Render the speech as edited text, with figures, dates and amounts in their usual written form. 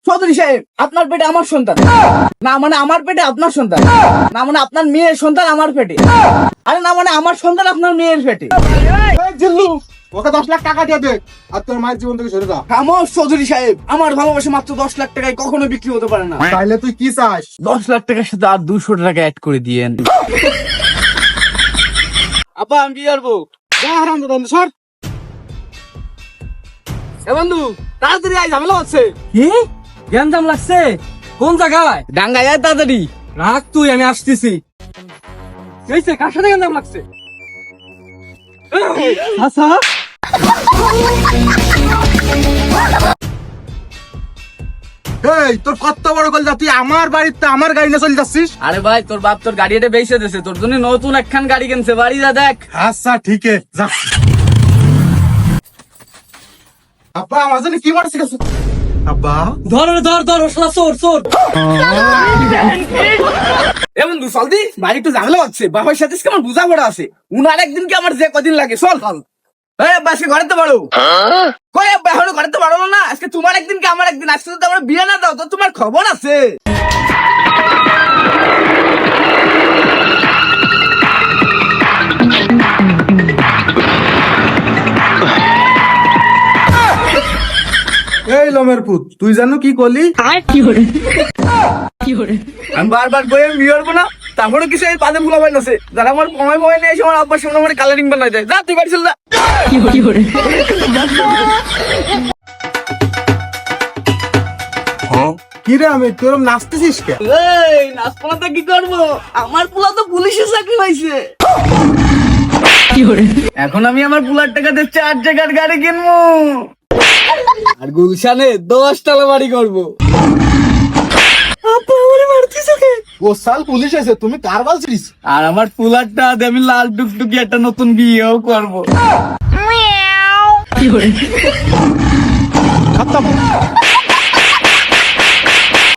চৌধুরী সাহেব, আপনার পেটে আমার সন্তান, না মানে আমার পেটে আপনার সন্তান, না মানে আপনার মেয়ের সন্তান আমার পেটে, আরে না মানে আমার সন্তান আপনার মেয়ের পেটে। জিল্লু, ওকে 10 লাখ টাকা দিয়ে দে, আর তোর মায়ের জীবন থেকে সরে যা। খামোশ চৌধুরী সাহেব, আমার ভালোবাসা মাত্র 10 লাখ টাকায় কখনো বিক্রি হতে পারে না। তাইলে তুই কি চাস? 10 লাখ টাকার সাথে আর 200 টাকা অ্যাড করে দিয়েন। আপা আমি কি করবো? যা হারাম দাদা, সর। এ বন্ধু, তাড়াতাড়ি আয়, ঝামেলা হচ্ছে। কি গ্যাঞ্জাম লাগছে? কোন জায়গায়? ডাঙ্গা যায় তাড়াতাড়ি। রাখ তুই, আমি আসতেছি। এইছে কার সাথে গ্যাঞ্জাম লাগছে? আচ্ছা, এই তোর কত বড় গল, তুই আমার বাড়িতে আমার গাড়ি নিয়ে চলে যাচ্ছিস? আরে ভাই, তোর বাপ তোর গাড়ি এটা বেচে দিয়েছে, তোর জন্য নতুন একখান গাড়ি কিনছে, বাড়ি যা দেখ। আচ্ছা ঠিক আছে, যা। আব্বা আমার জন্য কি মারছিস? আব্বা ধর ধর ধর, ওসলা চোর চোর। এ বন্ধু চল দি, বাড়ি একটু ঝামেলা হচ্ছে, বাবার সাথে কেমন বুঝা পড়া আছে, উনার একদিন কি আমার যে কদিন লাগে, চল চল। এই আব্বা আজকে ঘরে তো পারো, কই আব্বা এখনো ঘরে তো পারো না, আজকে তোমার একদিন কি আমার একদিন, আজকে যদি আমার বিয়ে না দাও তো তোমার খবর আছে। এই লমের পুত, তুই জানো কি করলি? আমি বারবার বই আমি বিয়ে করবো না, তারপরে কিছু এই পাদে ফুলা বাইন আছে, যারা আমার সময় বয় নিয়ে এসে আমার আব্বার সঙ্গে আমার কালারিং বানাই দেয়। যা তুই বাড়ি চল যা। কি রে আমি তোর নাচতেছিস কে? এই নাচপালাটা কি করবো, আমার পোলা তো পুলিশে চাকরি পাইছে। এখন আমি আমার পোলার টাকাতে 4 জায়গার গাড়ি কিনবো, আর গুলশানে 10 তলা বাড়ি করবো। ও সাল পুলিশ আছে, তুমি কার বলছিস? আর আমার পোলারটা দিয়ে আমি লাল টুকটুকি একটা নতুন বিয়েও করবো। খতম।